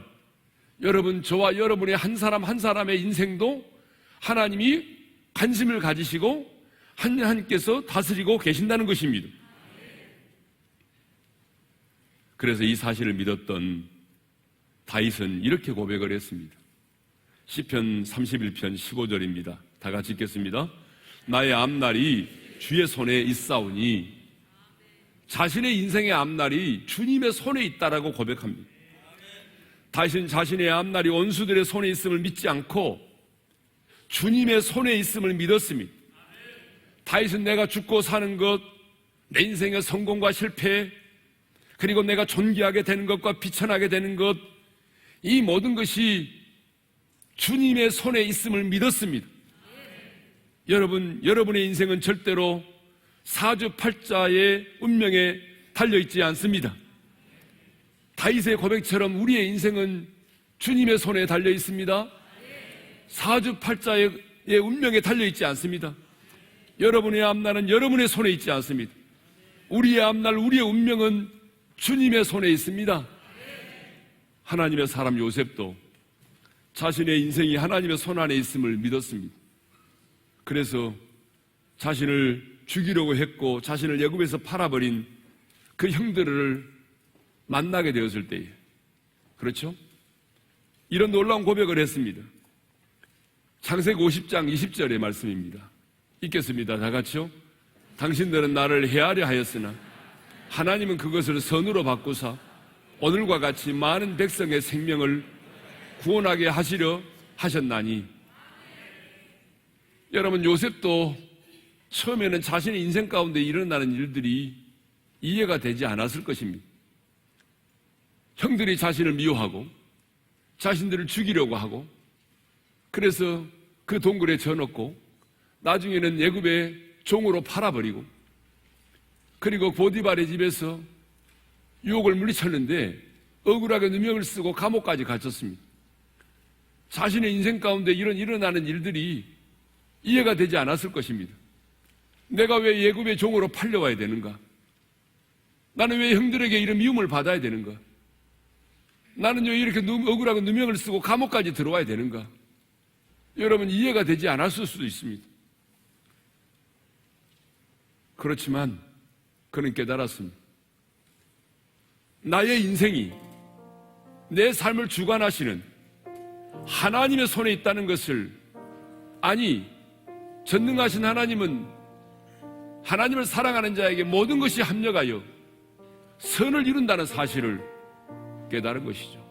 여러분, 저와 여러분의 한 사람 한 사람의 인생도 하나님이 관심을 가지시고 하나님께서 다스리고 계신다는 것입니다. 그래서 이 사실을 믿었던 다윗은 이렇게 고백을 했습니다. 시편 31편 15절입니다. 다 같이 읽겠습니다. 나의 앞날이 주의 손에 있사오니 자신의 인생의 앞날이 주님의 손에 있다라고 고백합니다. 다윗은 자신의 앞날이 원수들의 손에 있음을 믿지 않고 주님의 손에 있음을 믿었습니다. 다윗은 내가 죽고 사는 것, 내 인생의 성공과 실패, 그리고 내가 존귀하게 되는 것과 비천하게 되는 것, 이 모든 것이 주님의 손에 있음을 믿었습니다. 여러분, 여러분의 인생은 절대로 사주팔자의 운명에 달려있지 않습니다. 다윗의 고백처럼 우리의 인생은 주님의 손에 달려있습니다. 사주팔자의 운명에 달려있지 않습니다. 여러분의 앞날은 여러분의 손에 있지 않습니다. 우리의 앞날, 우리의 운명은 주님의 손에 있습니다. 하나님의 사람 요셉도 자신의 인생이 하나님의 손 안에 있음을 믿었습니다. 그래서 자신을 죽이려고 했고 자신을 애굽에서 팔아버린 그 형들을 만나게 되었을 때에, 그렇죠? 이런 놀라운 고백을 했습니다. 창세기 50장 20절의 말씀입니다. 읽겠습니다. 다 같이요. 당신들은 나를 해하려 하였으나 하나님은 그것을 선으로 바꾸사 오늘과 같이 많은 백성의 생명을 구원하게 하시려 하셨나니. 여러분, 요셉도 처음에는 자신의 인생 가운데 일어나는 일들이 이해가 되지 않았을 것입니다. 형들이 자신을 미워하고 자신들을 죽이려고 하고, 그래서 그 동굴에 져넣고 나중에는 애굽의 종으로 팔아버리고, 그리고 보디발의 집에서 유혹을 물리쳤는데 억울하게 누명을 쓰고 감옥까지 갇혔습니다. 자신의 인생 가운데 일어나는 일들이 이해가 되지 않았을 것입니다. 내가 왜 애굽의 종으로 팔려와야 되는가? 나는 왜 형들에게 이런 미움을 받아야 되는가? 나는 왜 이렇게 억울하고 누명을 쓰고 감옥까지 들어와야 되는가? 여러분, 이해가 되지 않았을 수도 있습니다. 그렇지만 그는 깨달았습니다. 나의 인생이, 내 삶을 주관하시는 하나님의 손에 있다는 것을, 아니, 전능하신 하나님은 하나님을 사랑하는 자에게 모든 것이 합력하여 선을 이룬다는 사실을 깨달은 것이죠.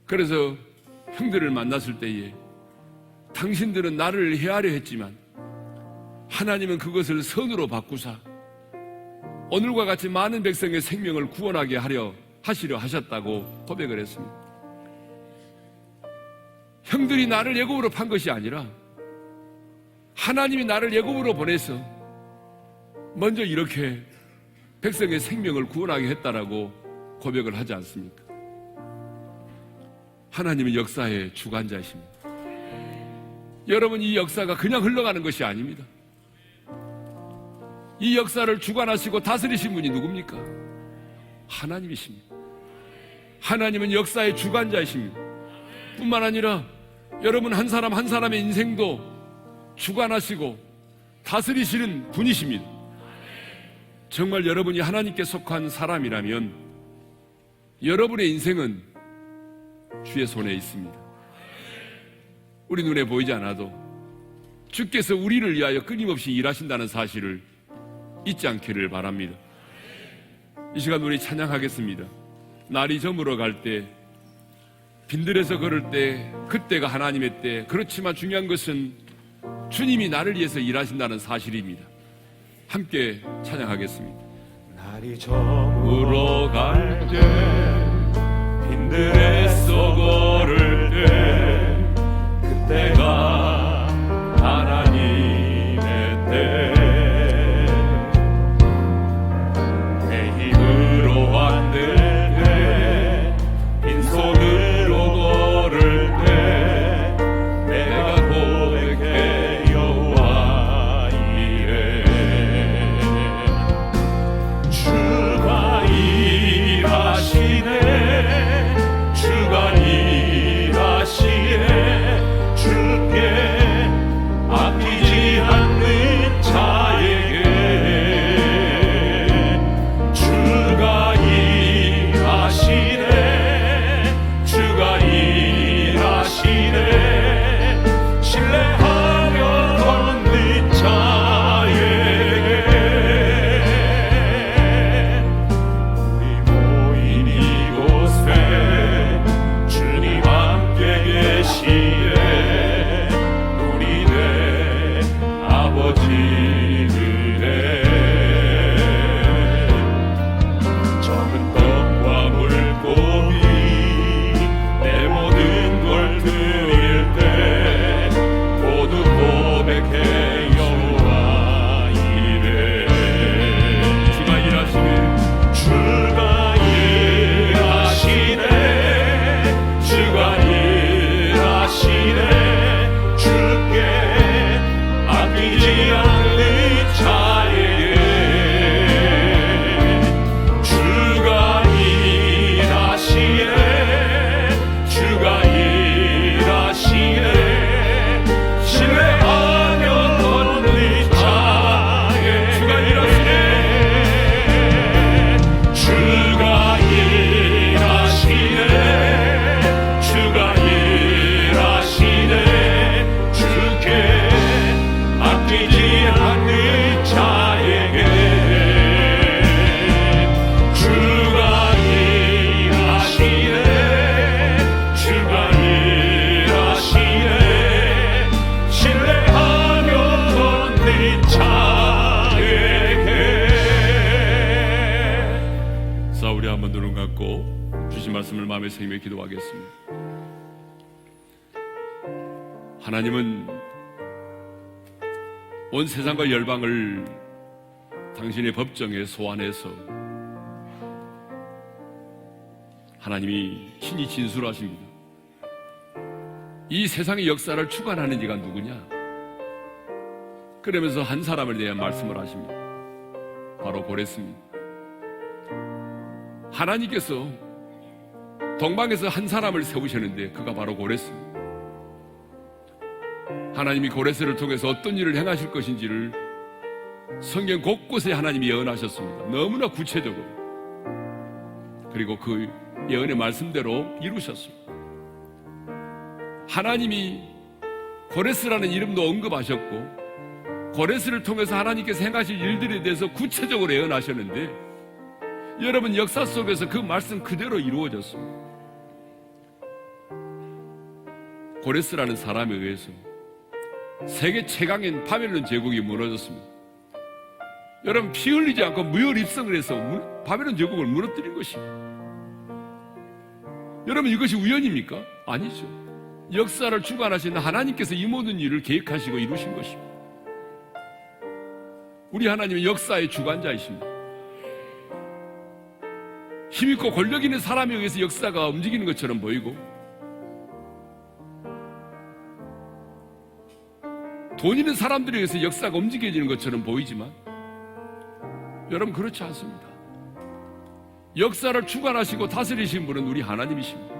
그래서 형들을 만났을 때에 당신들은 나를 해하려 했지만 하나님은 그것을 선으로 바꾸사 오늘과 같이 많은 백성의 생명을 구원하게 하시려 하셨다고 고백을 했습니다. 형들이 나를 애굽으로 판 것이 아니라 하나님이 나를 애굽으로 보내서 먼저 이렇게 백성의 생명을 구원하게 했다라고 고백을 하지 않습니까? 하나님은 역사의 주관자이십니다. 여러분, 이 역사가 그냥 흘러가는 것이 아닙니다. 이 역사를 주관하시고 다스리신 분이 누굽니까? 하나님이십니다. 하나님은 역사의 주관자이십니다. 뿐만 아니라 여러분 한 사람 한 사람의 인생도 주관하시고 다스리시는 분이십니다. 정말 여러분이 하나님께 속한 사람이라면 여러분의 인생은 주의 손에 있습니다. 우리 눈에 보이지 않아도 주께서 우리를 위하여 끊임없이 일하신다는 사실을 잊지 않기를 바랍니다. 이 시간 우리 찬양하겠습니다. 날이 저물어 갈 때, 빈들에서 걸을 때, 그때가 하나님의 때. 그렇지만 중요한 것은 주님이 나를 위해서 일하신다는 사실입니다. 함께 찬양하겠습니다. 날이 저물어 갈 때, 빈들에서 걸을 때, 그때가 하나님의 때. 내 힘으로 안 될 때, 빈손으로 걸을 때, 내가 고백해 여호와 이래. 주가 일하시네, 주가 일하시네. 마음에 새기며 기도하겠습니다. 하나님은 온 세상과 열방을 당신의 법정에 소환해서 하나님이 친히 진술하십니다. 이 세상의 역사를 주관하는 이가 누구냐? 그러면서 한 사람을 대한 말씀을 하십니다. 바로 고레스입니다. 하나님께서 동방에서 한 사람을 세우셨는데 그가 바로 고레스입니다. 하나님이 고레스를 통해서 어떤 일을 행하실 것인지를 성경 곳곳에 하나님이 예언하셨습니다. 너무나 구체적으로. 그리고 그 예언의 말씀대로 이루셨습니다. 하나님이 고레스라는 이름도 언급하셨고 고레스를 통해서 하나님께서 행하실 일들에 대해서 구체적으로 예언하셨는데 여러분 역사 속에서 그 말씀 그대로 이루어졌습니다. 고레스라는 사람에 의해서 세계 최강인 바벨론 제국이 무너졌습니다. 여러분 피 흘리지 않고 무혈 입성을 해서 바벨론 제국을 무너뜨린 것입니다. 여러분 이것이 우연입니까? 아니죠. 역사를 주관하시는 하나님께서 이 모든 일을 계획하시고 이루신 것입니다. 우리 하나님은 역사의 주관자이십니다. 힘있고 권력 있는 사람에 의해서 역사가 움직이는 것처럼 보이고 돈 있는 사람들에 의해서 역사가 움직여지는 것처럼 보이지만 여러분 그렇지 않습니다. 역사를 주관하시고 다스리신 분은 우리 하나님이십니다.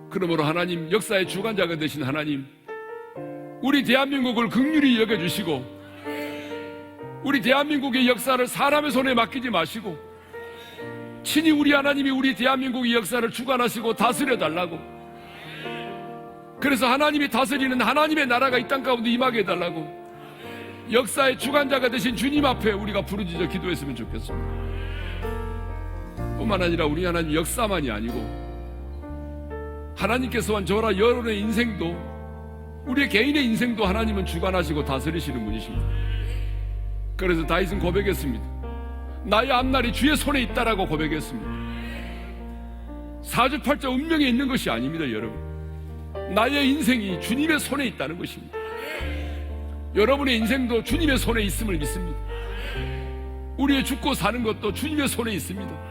그러므로 하나님, 역사의 주관자가 되신 하나님, 우리 대한민국을 긍휼히 여겨주시고 우리 대한민국의 역사를 사람의 손에 맡기지 마시고 친히 우리 하나님이 우리 대한민국의 역사를 주관하시고 다스려달라고, 그래서 하나님이 다스리는 하나님의 나라가 이 땅 가운데 임하게 해달라고 역사의 주관자가 되신 주님 앞에 우리가 부르짖어 기도했으면 좋겠습니다. 뿐만 아니라 우리 하나님 역사만이 아니고 하나님께서와 저와 여러분의 인생도, 우리 개인의 인생도 하나님은 주관하시고 다스리시는 분이십니다. 그래서 다윗은 고백했습니다. 나의 앞날이 주의 손에 있다라고 고백했습니다. 사주팔자 운명에 있는 것이 아닙니다. 여러분, 나의 인생이 주님의 손에 있다는 것입니다. 여러분의 인생도 주님의 손에 있음을 믿습니다. 우리의 죽고 사는 것도 주님의 손에 있습니다.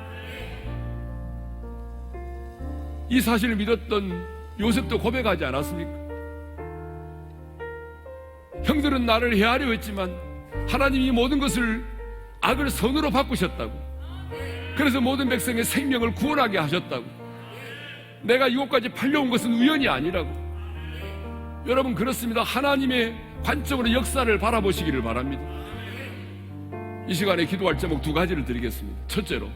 이 사실을 믿었던 요셉도 고백하지 않았습니까? 형들은 나를 해하려 했지만 하나님이 모든 것을 악을 선으로 바꾸셨다고, 그래서 모든 백성의 생명을 구원하게 하셨다고, 내가 이곳까지 팔려온 것은 우연이 아니라고. 여러분 그렇습니다. 하나님의 관점으로 역사를 바라보시기를 바랍니다. 이 시간에 기도할 제목 두 가지를 드리겠습니다. 첫째로,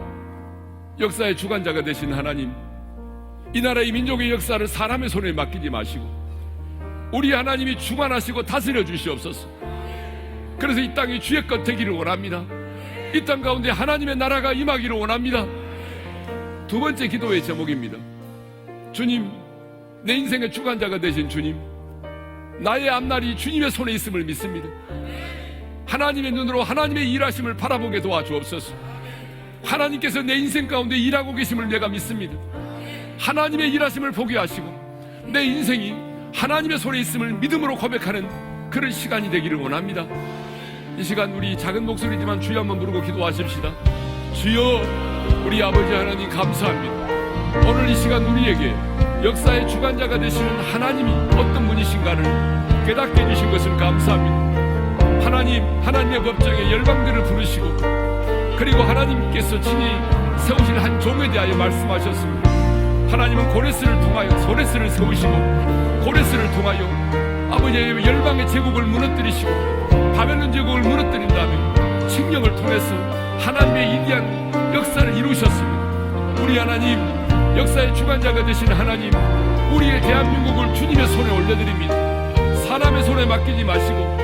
역사의 주관자가 되신 하나님, 이 나라의 민족의 역사를 사람의 손에 맡기지 마시고 우리 하나님이 주관하시고 다스려 주시옵소서. 그래서 이 땅이 주의 것 되기를 원합니다. 이 땅 가운데 하나님의 나라가 임하기를 원합니다. 두 번째 기도의 제목입니다. 주님, 내 인생의 주관자가 되신 주님, 나의 앞날이 주님의 손에 있음을 믿습니다. 하나님의 눈으로 하나님의 일하심을 바라보게 도와주옵소서. 하나님께서 내 인생 가운데 일하고 계심을 내가 믿습니다. 하나님의 일하심을 보게 하시고 내 인생이 하나님의 손에 있음을 믿음으로 고백하는 그런 시간이 되기를 원합니다. 이 시간 우리 작은 목소리지만 주여 한번 부르고 기도하십시다. 주여, 우리 아버지 하나님 감사합니다. 오늘 이 시간 우리에게 역사의 주관자가 되시는 하나님이 어떤 분이신가를 깨닫게 해주신 것을 감사합니다. 하나님, 하나님의 법정에 열방들을 부르시고 그리고 하나님께서 친히 세우신 한 종에 대하여 말씀하셨습니다. 하나님은 고레스를 통하여 소레스를 세우시고 고레스를 통하여 아버지의 열방의 제국을 무너뜨리시고 바벨론 제국을 무너뜨린 다음에 칙령을 통해서 하나님의 위대한 역사를 이루셨습니다. 우리 하나님, 역사의 주관자가 되신 하나님, 우리의 대한민국을 주님의 손에 올려드립니다. 사람의 손에 맡기지 마시고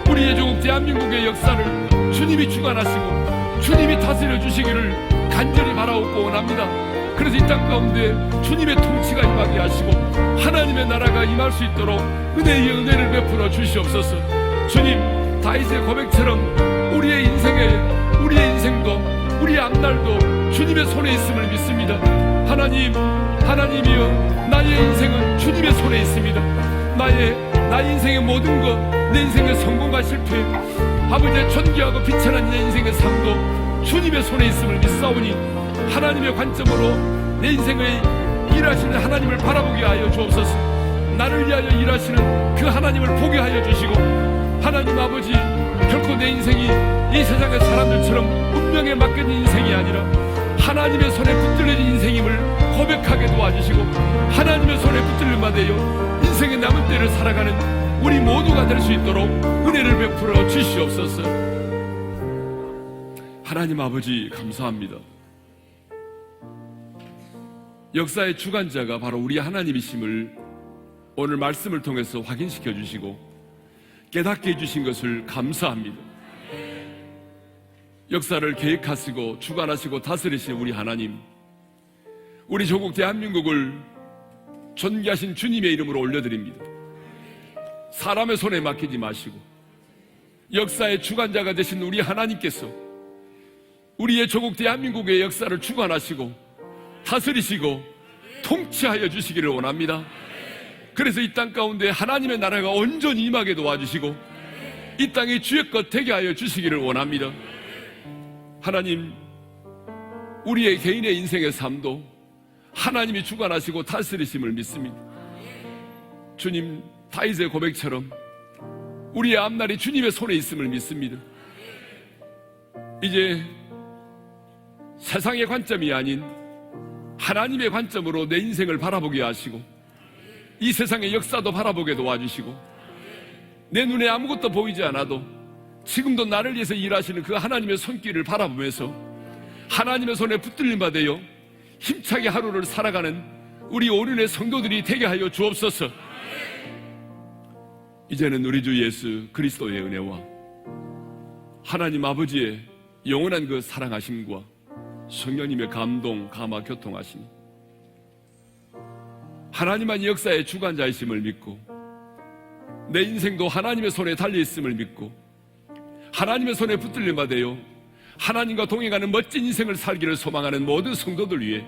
우리의 조국 대한민국의 역사를 주님이 주관하시고 주님이 다스려 주시기를 간절히 바라옵고 원합니다. 그래서 이 땅 가운데 주님의 통치가 임하게 하시고 하나님의 나라가 임할 수 있도록 은혜의 은혜를 베풀어 주시옵소서. 주님, 다윗의 고백처럼 우리의 인생도 우리의 앞날도 주님의 손에 있음을 믿습니다. 하나님이여, 나의 인생은 주님의 손에 있습니다. 나의 인생의 모든 것, 내 인생의 성공과 실패, 아버지의 존귀하고 비천한 내 인생의 삶도 주님의 손에 있음을 믿사오니 하나님의 관점으로 내 인생의 일하시는 하나님을 바라보게 하여 주옵소서. 나를 위하여 일하시는 그 하나님을 보게 하여 주시고, 하나님 아버지, 결코 내 인생이 이 세상의 사람들처럼 운명에 맡겨진 인생이 아니라 하나님의 손에 붙들린 인생임을 고백하게 도와주시고, 하나님의 손에 붙들림만 되어 인생의 남은 때를 살아가는 우리 모두가 될 수 있도록 은혜를 베풀어 주시옵소서. 하나님 아버지, 감사합니다. 역사의 주관자가 바로 우리 하나님이심을 오늘 말씀을 통해서 확인시켜 주시고 깨닫게 해주신 것을 감사합니다. 역사를 계획하시고 주관하시고 다스리신 우리 하나님, 우리 조국 대한민국을 존귀하신 주님의 이름으로 올려드립니다. 사람의 손에 맡기지 마시고 역사의 주관자가 되신 우리 하나님께서 우리의 조국 대한민국의 역사를 주관하시고 다스리시고 통치하여 주시기를 원합니다. 그래서 이 땅 가운데 하나님의 나라가 온전히 임하게 도와주시고 이 땅이 주의 것 되게 하여 주시기를 원합니다. 하나님, 우리의 개인의 인생의 삶도 하나님이 주관하시고 다스리심을 믿습니다. 주님, 다윗의 고백처럼 우리의 앞날이 주님의 손에 있음을 믿습니다. 이제 세상의 관점이 아닌 하나님의 관점으로 내 인생을 바라보게 하시고 이 세상의 역사도 바라보게 도와주시고 내 눈에 아무것도 보이지 않아도 지금도 나를 위해서 일하시는 그 하나님의 손길을 바라보면서 하나님의 손에 붙들림 받아요 힘차게 하루를 살아가는 우리 오륜의 성도들이 되게 하여 주옵소서. 이제는 우리 주 예수 그리스도의 은혜와 하나님 아버지의 영원한 그 사랑하심과 성령님의 감동, 감화, 교통하심, 하나님만이 역사의 주관자이심을 믿고 내 인생도 하나님의 손에 달려있음을 믿고 하나님의 손에 붙들림 받아요 하나님과 동행하는 멋진 인생을 살기를 소망하는 모든 성도들 위해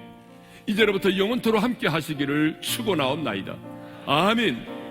이제로부터 영원토록 함께 하시기를 축원하옵나이다. 아멘.